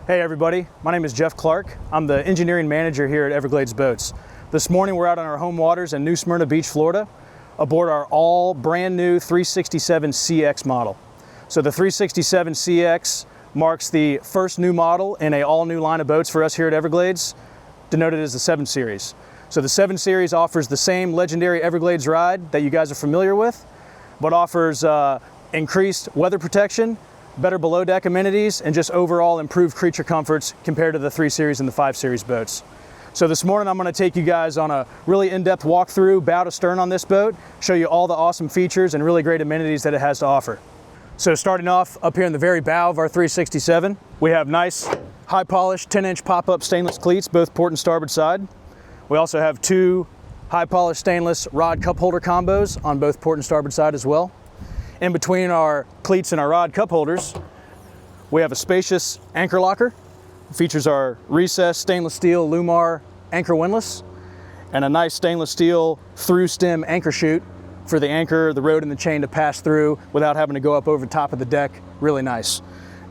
Hey everybody, my name is Jeff Clark. I'm the engineering manager here at Everglades Boats. This morning we're out on our home waters in New Smyrna Beach, Florida, aboard our all brand new 367CX model. So the 367CX marks the first new model in an all new line of boats for us here at Everglades, denoted as the 7 Series. So the 7 Series offers the same legendary Everglades ride that you guys are familiar with, but offers increased weather protection, better below deck amenities, and just overall improved creature comforts compared to the 3 Series and the 5 Series boats. So this morning I'm going to take you guys on a really in-depth walkthrough bow to stern on this boat, show you all the awesome features and really great amenities that it has to offer. So starting off up here in the very bow of our 367, we have nice high polished 10-inch pop-up stainless cleats, both port and starboard side. We also have 2 high polished stainless rod cup holder combos on both port and starboard side as well. In between our cleats and our rod cup holders, we have a spacious anchor locker. It features our recessed stainless steel Lumar anchor windlass and a nice stainless steel through stem anchor chute for the anchor, the rod, and the chain to pass through without having to go up over the top of the deck. Really nice.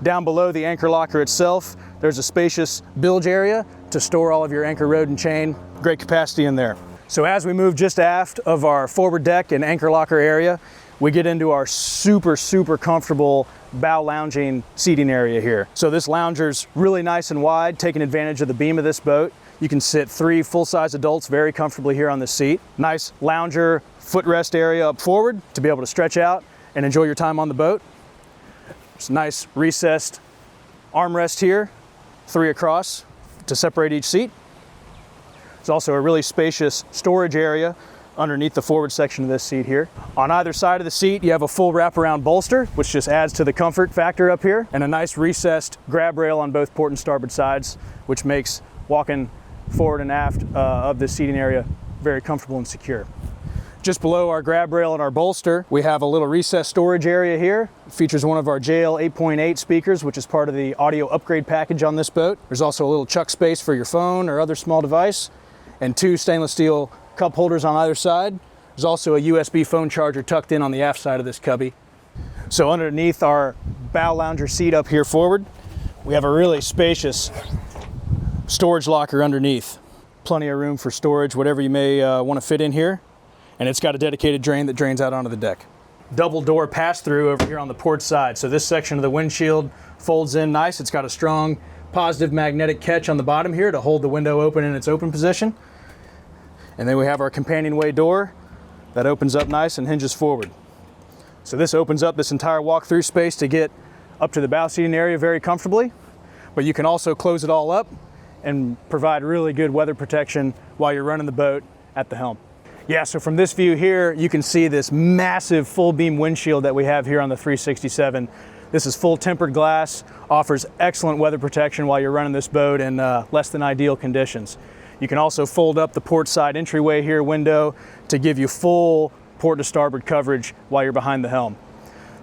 Down below the anchor locker itself, there's a spacious bilge area to store all of your anchor, rod, and chain. Great capacity in there. So as we move just aft of our forward deck and anchor locker area, we get into our super comfortable bow lounging seating area here. So this lounger's really nice and wide, taking advantage of the beam of this boat. You can sit 3 full-size adults very comfortably here on this seat. Nice lounger footrest area up forward to be able to stretch out and enjoy your time on the boat. There's a nice recessed armrest here, 3 across to separate each seat. There's also a really spacious storage area underneath the forward section of this seat here. On either side of the seat, you have a full wraparound bolster, which just adds to the comfort factor up here, and a nice recessed grab rail on both port and starboard sides, which makes walking forward and aft of this seating area very comfortable and secure. Just below our grab rail and our bolster, we have a little recessed storage area here. It features one of our JL 8.8 speakers, which is part of the audio upgrade package on this boat. There's also a little chuck space for your phone or other small device, and 2 stainless steel cup holders on either side. There's also a USB phone charger tucked in on the aft side of this cubby. So underneath our bow lounger seat up here forward, we have a really spacious storage locker underneath. Plenty of room for storage, whatever you may want to fit in here. And it's got a dedicated drain that drains out onto the deck. Double door pass-through over here on the port side. So this section of the windshield folds in nice. It's got a strong positive magnetic catch on the bottom here to hold the window open in its open position. And then we have our companionway door that opens up nice and hinges forward. So this opens up this entire walk-through space to get up to the bow seating area very comfortably, but you can also close it all up and provide really good weather protection while you're running the boat at the helm. Yeah, so from this view here, you can see this massive full beam windshield that we have here on the 367. This is full tempered glass, offers excellent weather protection while you're running this boat in less than ideal conditions. You can also fold up the port side entryway here window to give you full port to starboard coverage while you're behind the helm.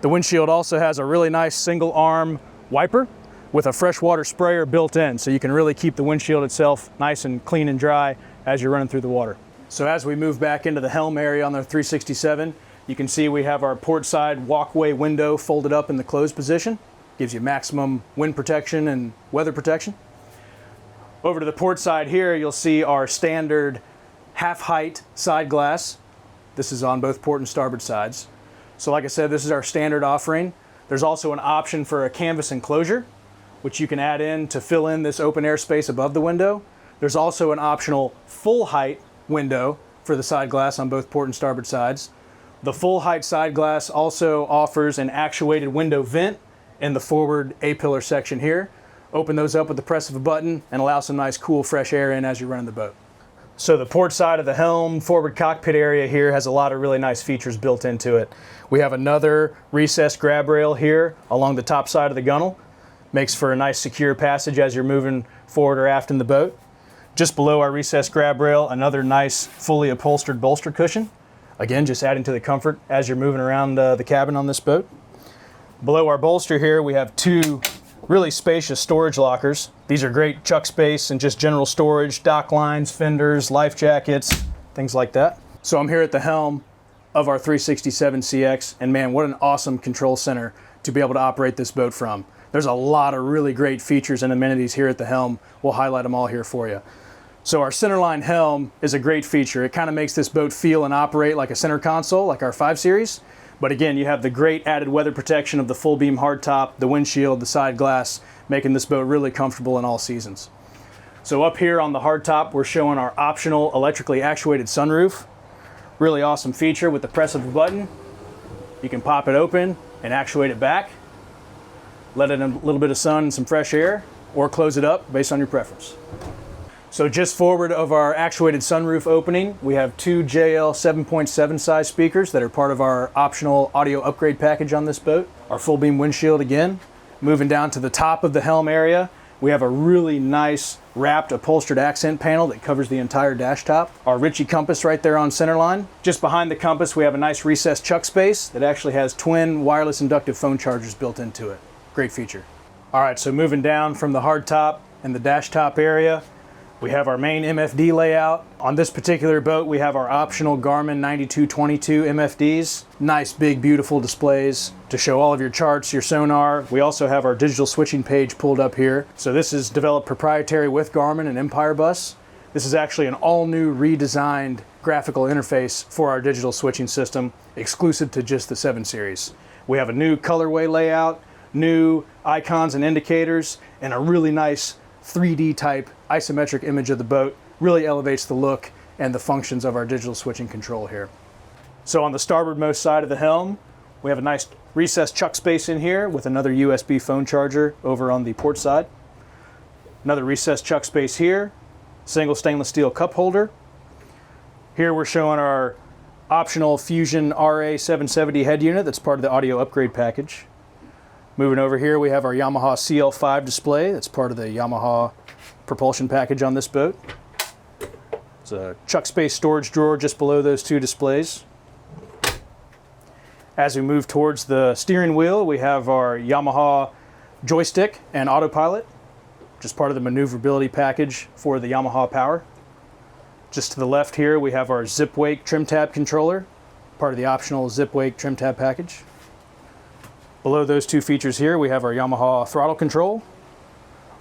The windshield also has a really nice single arm wiper with a freshwater sprayer built in, so you can really keep the windshield itself nice and clean and dry as you're running through the water. So as we move back into the helm area on the 367, you can see we have our port side walkway window folded up in the closed position. Gives you maximum wind protection and weather protection. Over to the port side here, you'll see our standard half-height side glass. This is on both port and starboard sides. So like I said, this is our standard offering. There's also an option for a canvas enclosure, which you can add in to fill in this open air space above the window. There's also an optional full-height window for the side glass on both port and starboard sides. The full-height side glass also offers an actuated window vent in the forward A-pillar section here. Open those up with the press of a button and allow some nice cool fresh air in as you're running the boat. So the port side of the helm forward cockpit area here has a lot of really nice features built into it. We have another recessed grab rail here along the top side of the gunnel. Makes for a nice secure passage as you're moving forward or aft in the boat. Just below our recessed grab rail, another nice fully upholstered bolster cushion. Again, just adding to the comfort as you're moving around the cabin on this boat. Below our bolster here, we have 2 really spacious storage lockers. These are great chuck space and just general storage, dock lines, fenders, life jackets, things like that. So I'm here at the helm of our 367CX, and man, what an awesome control center to be able to operate this boat from. There's a lot of really great features and amenities here at the helm. We'll highlight them all here for you. So our centerline helm is a great feature. It kind of makes this boat feel and operate like a center console, like our 5 Series. But again, you have the great added weather protection of the full beam hardtop, the windshield, the side glass, making this boat really comfortable in all seasons. So up here on the hardtop, we're showing our optional electrically actuated sunroof. Really awesome feature. With the press of a button, you can pop it open and actuate it back, let in a little bit of sun and some fresh air, or close it up based on your preference. So just forward of our actuated sunroof opening, we have 2 JL 7.7 size speakers that are part of our optional audio upgrade package on this boat. Our full beam windshield again. Moving down to the top of the helm area, we have a really nice wrapped upholstered accent panel that covers the entire dash top. Our Ritchie compass right there on centerline. Just behind the compass, we have a nice recessed chuck space that actually has twin wireless inductive phone chargers built into it. Great feature. All right, so moving down from the hardtop and the dash top area, we have our main MFD layout. On this particular boat, we have our optional Garmin 9222 MFDs. Nice, big, beautiful displays to show all of your charts, your sonar. We also have our digital switching page pulled up here. So this is developed proprietary with Garmin and Empire Bus. This is actually an all-new redesigned graphical interface for our digital switching system, exclusive to just the 7 Series. We have a new colorway layout, new icons and indicators, and a really nice 3D type isometric image of the boat. Really elevates the look and the functions of our digital switching control here. So on the starboardmost side of the helm, we have a nice recessed chuck space in here with another USB phone charger over on the port side. Another recessed chuck space here, single stainless steel cup holder. Here we're showing our optional Fusion RA770 head unit that's part of the audio upgrade package. Moving over here, we have our Yamaha CL5 display. That's part of the Yamaha propulsion package on this boat. It's a chuck space storage drawer just below those 2 displays. As we move towards the steering wheel, we have our Yamaha joystick and autopilot, just part of the maneuverability package for the Yamaha Power. Just to the left here, we have our zip wake trim tab controller, part of the optional zip wake trim tab package. Below those 2 features here, we have our Yamaha throttle control,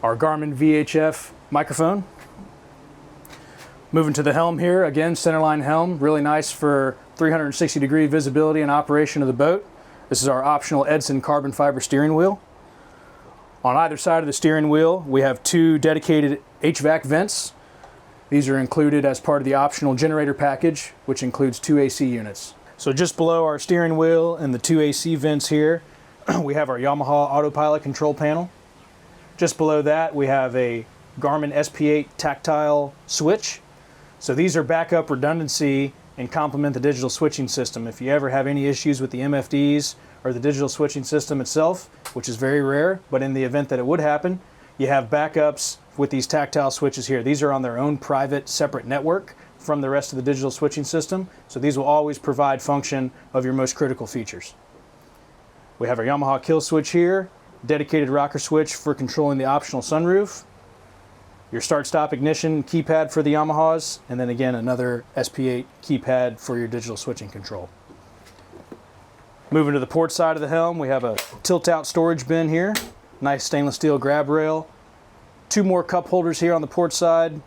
our Garmin VHF microphone. Moving to the helm here, again, centerline helm, really nice for 360-degree visibility and operation of the boat. This is our optional Edson carbon fiber steering wheel. On either side of the steering wheel, we have 2 dedicated HVAC vents. These are included as part of the optional generator package, which includes 2 AC units. So just below our steering wheel and the 2 AC vents here, we have our Yamaha autopilot control panel. Just below that, we have a Garmin SP8 tactile switch. So these are backup redundancy and complement the digital switching system. If you ever have any issues with the MFDs or the digital switching system itself, which is very rare, but in the event that it would happen, you have backups with these tactile switches here. These are on their own private, separate network from the rest of the digital switching system. So these will always provide function of your most critical features. We have our Yamaha kill switch here, dedicated rocker switch for controlling the optional sunroof, your start-stop ignition keypad for the Yamahas, and then again another SP8 keypad for your digital switching control. Moving to the port side of the helm, we have a tilt-out storage bin here, nice stainless steel grab rail, 2 more cup holders here on the port side.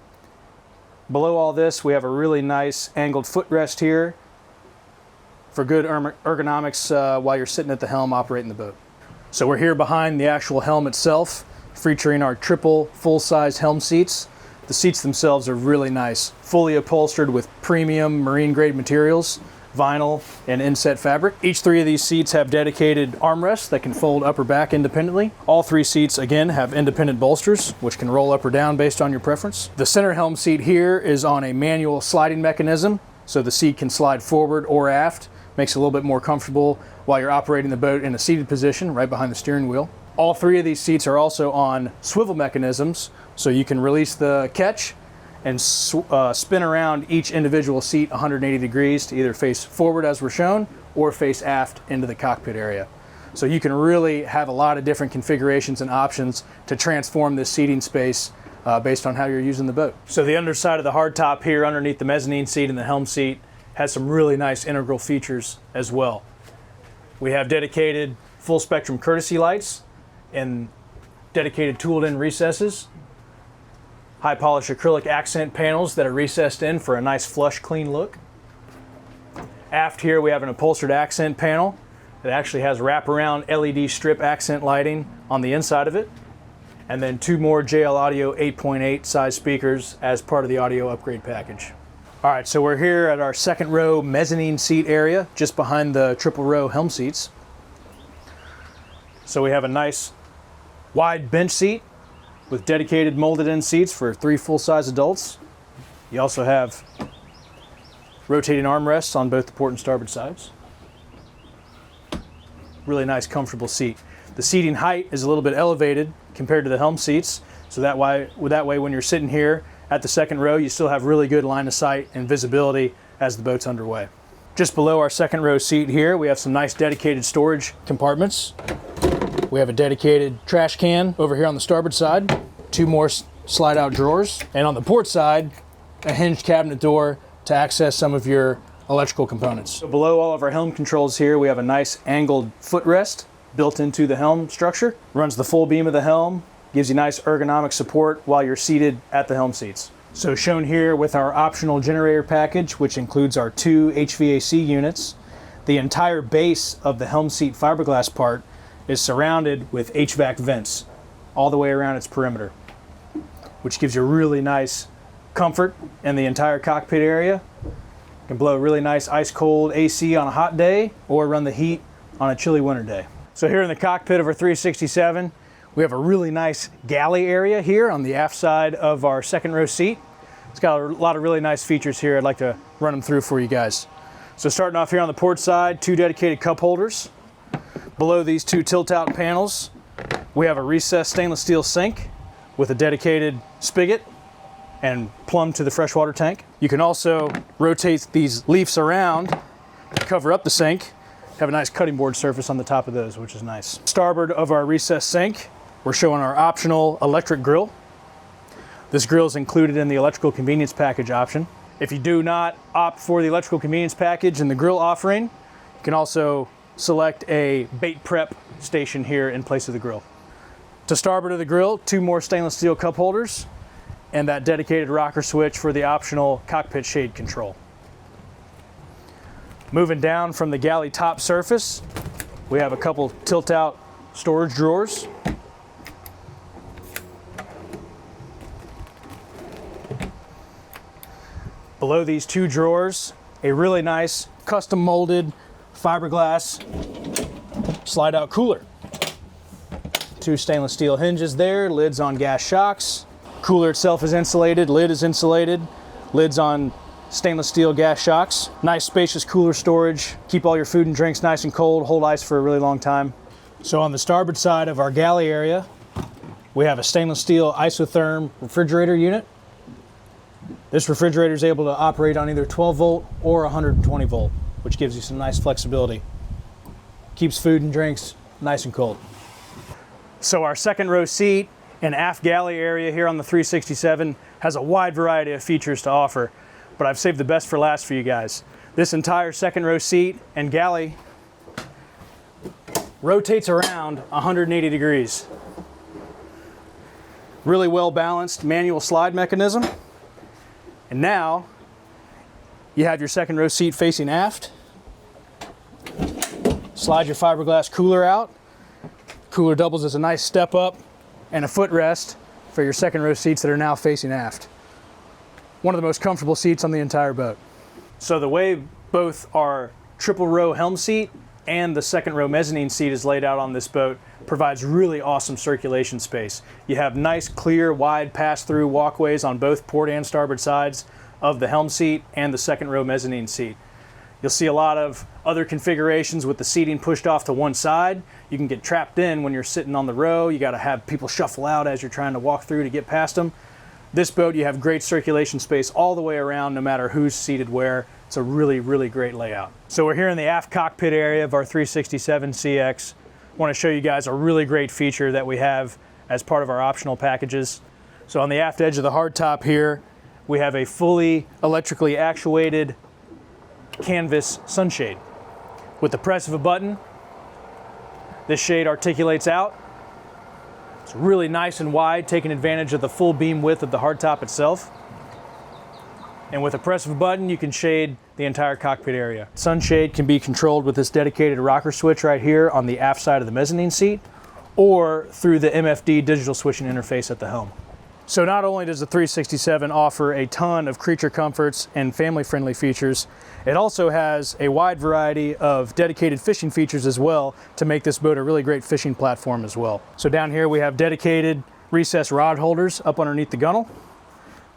Below all this, we have a really nice angled footrest here for good ergonomics while you're sitting at the helm operating the boat. So we're here behind the actual helm itself, featuring our triple full-size helm seats. The seats themselves are really nice, fully upholstered with premium marine-grade materials, vinyl, and inset fabric. Each 3 of these seats have dedicated armrests that can fold up or back independently. All 3 seats, again, have independent bolsters, which can roll up or down based on your preference. The center helm seat here is on a manual sliding mechanism, so the seat can slide forward or aft. Makes it a little bit more comfortable while you're operating the boat in a seated position right behind the steering wheel. All 3 of these seats are also on swivel mechanisms, so you can release the catch and spin around each individual seat 180 degrees to either face forward as we're shown or face aft into the cockpit area. So you can really have a lot of different configurations and options to transform this seating space based on how you're using the boat. So the underside of the hardtop here underneath the mezzanine seat and the helm seat has some really nice integral features as well. We have dedicated full spectrum courtesy lights in dedicated tooled-in recesses. High polish acrylic accent panels that are recessed in for a nice flush, clean look. Aft here we have an upholstered accent panel that actually has wraparound LED strip accent lighting on the inside of it. And then 2 more JL Audio 8.8 size speakers as part of the audio upgrade package. All right, so we're here at our second row mezzanine seat area, just behind the triple row helm seats. So we have a nice wide bench seat with dedicated molded in seats for 3 full-size adults. You also have rotating armrests on both the port and starboard sides. Really nice, comfortable seat. The seating height is a little bit elevated compared to the helm seats, so that way when you're sitting here at the second row, you still have really good line of sight and visibility as the boat's underway. Just below our second row seat here, we have some nice dedicated storage compartments. We have a dedicated trash can over here on the starboard side, 2 more slide out drawers, and on the port side, a hinged cabinet door to access some of your electrical components. So below all of our helm controls here, we have a nice angled footrest built into the helm structure. Runs the full beam of the helm, gives you nice ergonomic support while you're seated at the helm seats. So shown here with our optional generator package, which includes our 2 HVAC units, the entire base of the helm seat fiberglass part is surrounded with HVAC vents all the way around its perimeter, which gives you really nice comfort in the entire cockpit area. You can blow really nice ice cold AC on a hot day or run the heat on a chilly winter day. So here in the cockpit of our 367, we have a really nice galley area here on the aft side of our second row seat. It's got a lot of really nice features here. I'd like to run them through for you guys. So starting off here on the port side, 2 dedicated cup holders. Below these 2 tilt-out panels, we have a recessed stainless steel sink with a dedicated spigot and plumb to the freshwater tank. You can also rotate these leafs around to cover up the sink. Have a nice cutting board surface on the top of those, which is nice. Starboard of our recessed sink, we're showing our optional electric grill. This grill is included in the electrical convenience package option. If you do not opt for the electrical convenience package and the grill offering, you can also select a bait prep station here in place of the grill. To starboard of the grill, 2 more stainless steel cup holders and that dedicated rocker switch for the optional cockpit shade control. Moving down from the galley top surface, we have a couple tilt-out storage drawers. Below these 2 drawers, a really nice custom molded fiberglass slide out cooler. 2 stainless steel hinges there, lids on gas shocks. Cooler itself is insulated, lid is insulated, lids on stainless steel gas shocks. Nice spacious cooler storage, keep all your food and drinks nice and cold, hold ice for a really long time. So on the starboard side of our galley area, we have a stainless steel isotherm refrigerator unit. This refrigerator is able to operate on either 12 volt or 120 volt, which gives you some nice flexibility. Keeps food and drinks nice and cold. So our second row seat and aft galley area here on the 367 has a wide variety of features to offer, but I've saved the best for last for you guys. This entire second row seat and galley rotates around 180 degrees. Really well balanced manual slide mechanism. And now you have your second row seat facing aft. Slide your fiberglass cooler out. Cooler doubles as a nice step up and a footrest for your second row seats that are now facing aft. One of the most comfortable seats on the entire boat. So the way both our triple row helm seat and the second row mezzanine seat is laid out on this boat provides really awesome circulation space. You have nice, clear, wide pass-through walkways on both port and starboard sides of the helm seat and the second row mezzanine seat. You'll see a lot of other configurations with the seating pushed off to one side. You can get trapped in when you're sitting on the row. You got to have people shuffle out as you're trying to walk through to get past them. This boat, you have great circulation space all the way around, no matter who's seated where. It's a really, really great layout. So we're here in the aft cockpit area of our 367CX. I want to show you guys a really great feature that we have as part of our optional packages. So on the aft edge of the hardtop here, we have a fully electrically actuated canvas sunshade. With the press of a button, this shade articulates out It's really nice and wide, taking advantage of the full beam width of the hardtop itself. And with a press of a button, you can shade the entire cockpit area. Sunshade can be controlled with this dedicated rocker switch right here on the aft side of the mezzanine seat, or through the MFD digital switching interface at the helm. So not only does the 367 offer a ton of creature comforts and family-friendly features, it also has a wide variety of dedicated fishing features as well to make this boat a really great fishing platform as well. So down here we have dedicated recessed rod holders up underneath the gunnel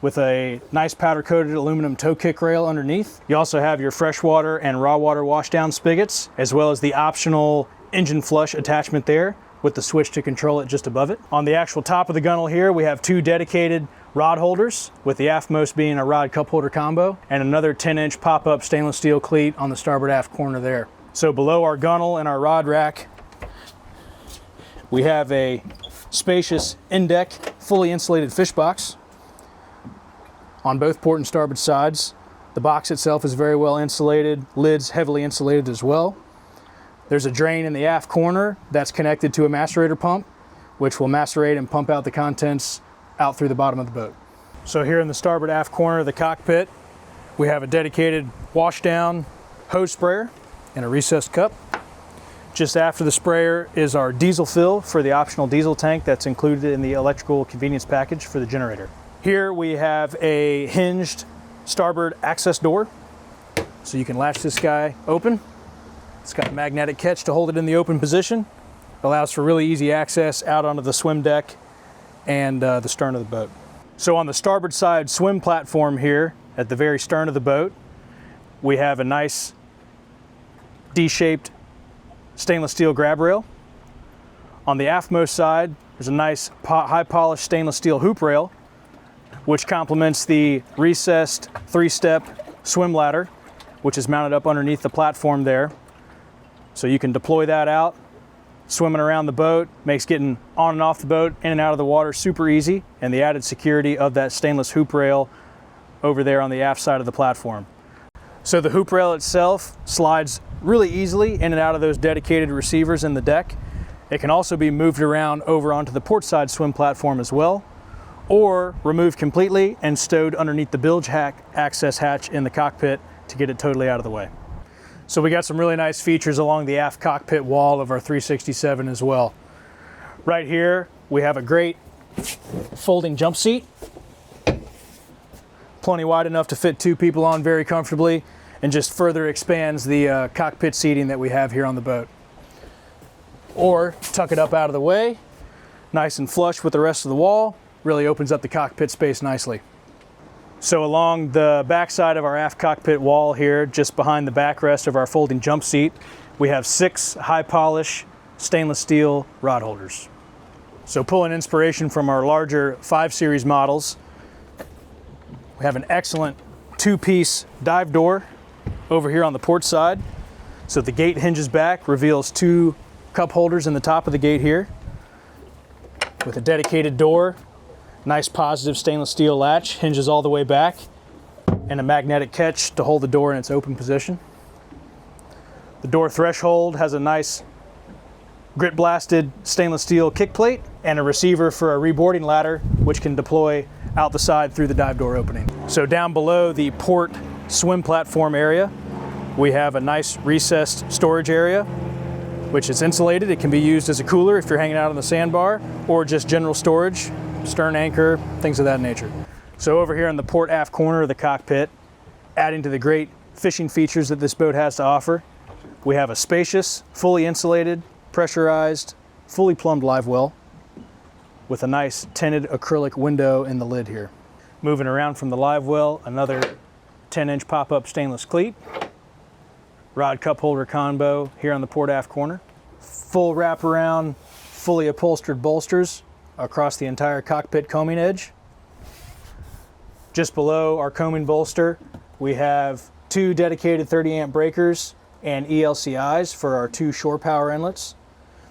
with a nice powder-coated aluminum tow kick rail underneath. You also have your freshwater and raw water washdown spigots, as well as the optional engine flush attachment there with the switch to control it just above it. On the actual top of the gunnel here, we have two dedicated rod holders, with the aftmost being a rod cup holder combo, and another 10-inch pop-up stainless steel cleat on the starboard aft corner there. So below our gunnel and our rod rack, we have a spacious in-deck, fully insulated fish box on both port and starboard sides. The box itself is very well insulated, lids heavily insulated as well. There's a drain in the aft corner that's connected to a macerator pump, which will macerate and pump out the contents out through the bottom of the boat. So here in the starboard aft corner of the cockpit, we have a dedicated washdown hose sprayer and a recessed cup. Just after the sprayer is our diesel fill for the optional diesel tank that's included in the electrical convenience package for the generator. Here we have a hinged starboard access door, so you can latch this guy open. It's got a magnetic catch to hold it in the open position. It allows for really easy access out onto the swim deck and the stern of the boat. So on the starboard side swim platform here at the very stern of the boat, we have a nice D-shaped stainless steel grab rail. On the aftmost side, there's a nice high polished stainless steel hoop rail, which complements the recessed 3-step swim ladder, which is mounted up underneath the platform there. So you can deploy that out, swimming around the boat, makes getting on and off the boat, in and out of the water super easy, and the added security of that stainless hoop rail over there on the aft side of the platform. So the hoop rail itself slides really easily in and out of those dedicated receivers in the deck. It can also be moved around over onto the port side swim platform as well, or removed completely and stowed underneath the bilge access hatch in the cockpit to get it totally out of the way. So we got some really nice features along the aft cockpit wall of our 367 as well. Right here, we have a great folding jump seat. Plenty wide enough to fit two people on very comfortably, and just further expands the cockpit seating that we have here on the boat. Or tuck it up out of the way, nice and flush with the rest of the wall, really opens up the cockpit space nicely. So along the back side of our aft cockpit wall here, just behind the backrest of our folding jump seat, we have 6 high polish stainless steel rod holders. So pulling inspiration from our larger 5 Series models, we have an excellent 2-piece dive door over here on the port side. So the gate hinges back, reveals 2 cup holders in the top of the gate here with a dedicated door. Nice positive stainless steel latch, hinges all the way back, and a magnetic catch to hold the door in its open position. The door threshold has a nice grit blasted stainless steel kick plate and a receiver for a reboarding ladder, which can deploy out the side through the dive door opening. So down below the port swim platform area, we have a nice recessed storage area, which is insulated. It can be used as a cooler if you're hanging out on the sandbar, or just general storage, stern anchor, things of that nature. So over here in the port aft corner of the cockpit, adding to the great fishing features that this boat has to offer, we have a spacious, fully insulated, pressurized, fully plumbed live well with a nice tinted acrylic window in the lid here. Moving around from the live well, another 10-inch pop-up stainless cleat, rod cup holder combo here on the port aft corner, full wraparound, fully upholstered bolsters across the entire cockpit combing edge. Just below our combing bolster, we have 2 dedicated 30-amp breakers and ELCIs for our 2 shore power inlets.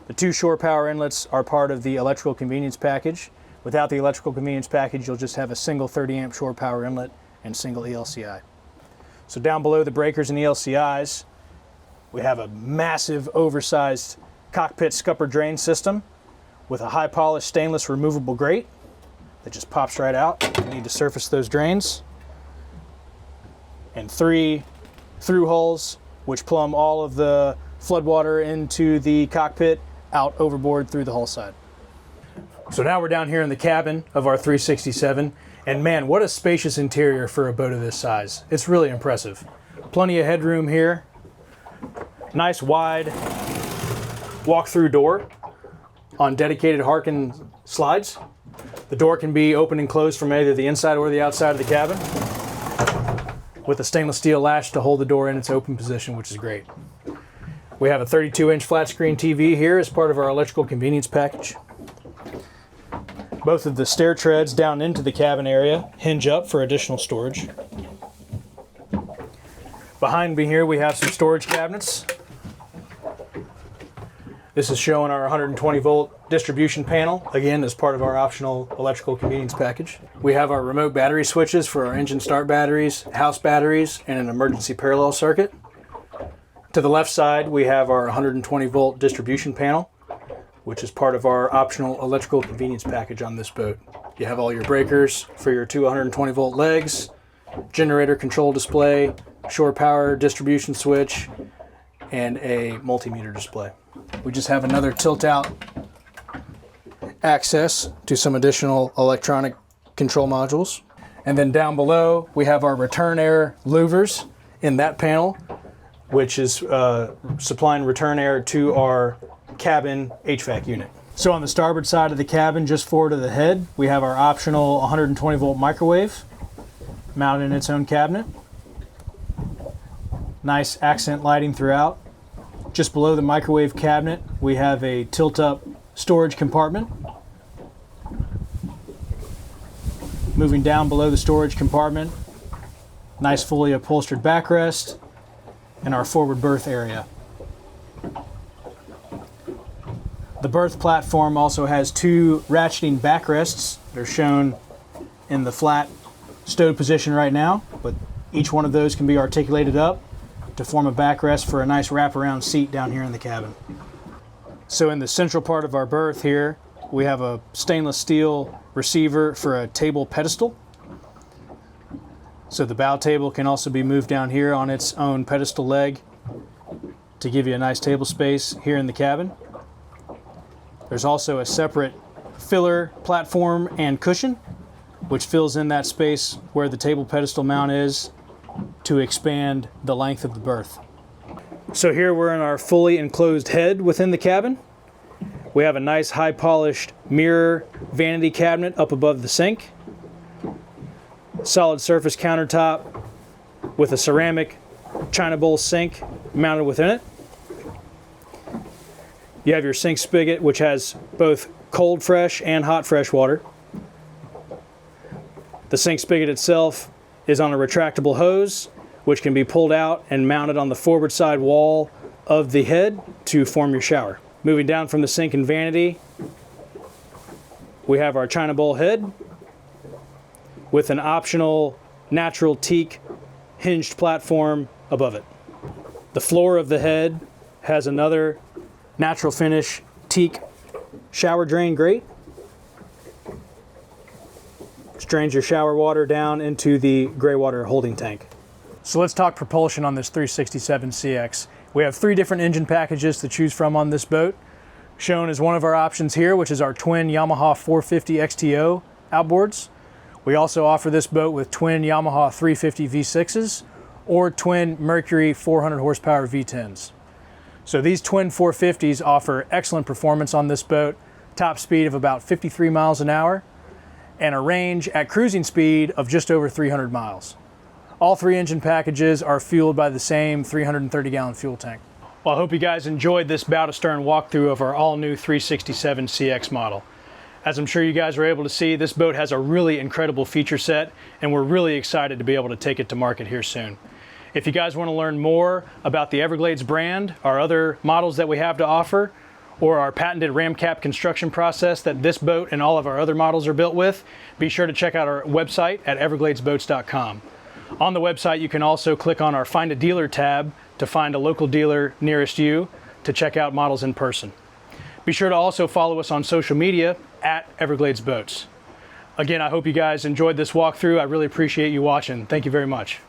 The 2 shore power inlets are part of the electrical convenience package. Without the electrical convenience package, you'll just have a single 30-amp shore power inlet and single ELCI. So down below the breakers and ELCIs, we have a massive oversized cockpit scupper drain system with a high polished stainless removable grate that just pops right out. You need to surface those drains. And 3 through holes which plumb all of the floodwater into the cockpit out overboard through the hull side. So now we're down here in the cabin of our 367, and man, what a spacious interior for a boat of this size. It's really impressive. Plenty of headroom here. Nice wide walk-through door on dedicated Harkin slides. The door can be opened and closed from either the inside or the outside of the cabin, with a stainless steel latch to hold the door in its open position, which is great. We have a 32-inch flat screen TV here as part of our electrical convenience package. Both of the stair treads down into the cabin area hinge up for additional storage. Behind me here we have some storage cabinets. This is showing our 120 volt distribution panel, again as part of our optional electrical convenience package. We have our remote battery switches for our engine start batteries, house batteries, and an emergency parallel circuit. To the left side we have our 120 volt distribution panel, which is part of our optional electrical convenience package on this boat. You have all your breakers for your 220 volt legs, generator control display, shore power distribution switch, and a multimeter display. We just have another tilt out access to some additional electronic control modules. And then down below we have our return air louvers in that panel, which is supplying return air to our cabin HVAC unit. So on the starboard side of the cabin, just forward of the head, we have our optional 120 volt microwave mounted in its own cabinet. Nice accent lighting throughout. Just below the microwave cabinet, we have a tilt-up storage compartment. Moving down below the storage compartment, nice fully upholstered backrest and our forward berth area. The berth platform also has 2 ratcheting backrests. They're shown in the flat stowed position right now, but each one of those can be articulated up to form a backrest for a nice wraparound seat down here in the cabin. So in the central part of our berth here, we have a stainless steel receiver for a table pedestal. So the bow table can also be moved down here on its own pedestal leg to give you a nice table space here in the cabin. There's also a separate filler platform and cushion, which fills in that space where the table pedestal mount is to expand the length of the berth. So here we're in our fully enclosed head within the cabin. We have a nice high polished mirror vanity cabinet up above the sink. Solid surface countertop with a ceramic china bowl sink mounted within it. You have your sink spigot, which has both cold fresh and hot fresh water. The sink spigot itself is on a retractable hose, which can be pulled out and mounted on the forward side wall of the head to form your shower. Moving down from the sink and vanity, we have our china bowl head with an optional natural teak hinged platform above it. The floor of the head has another natural finish teak shower drain grate, which drains your shower water down into the gray water holding tank. So let's talk propulsion on this 367CX. We have 3 different engine packages to choose from on this boat. Shown as one of our options here, which is our twin Yamaha 450 XTO outboards. We also offer this boat with twin Yamaha 350 V6s or twin Mercury 400 horsepower V10s. So these twin 450s offer excellent performance on this boat, top speed of about 53 miles an hour, and a range at cruising speed of just over 300 miles. All 3 engine packages are fueled by the same 330-gallon fuel tank. Well, I hope you guys enjoyed this bow to stern walkthrough of our all-new 367CX model. As I'm sure you guys were able to see, this boat has a really incredible feature set, and we're really excited to be able to take it to market here soon. If you guys want to learn more about the Everglades brand, our other models that we have to offer, or our patented ram cap construction process that this boat and all of our other models are built with, be sure to check out our website at evergladesboats.com. On the website, you can also click on our Find a Dealer tab to find a local dealer nearest you to check out models in person. Be sure to also follow us on social media at Everglades Boats. Again, I hope you guys enjoyed this walkthrough. I really appreciate you watching. Thank you very much.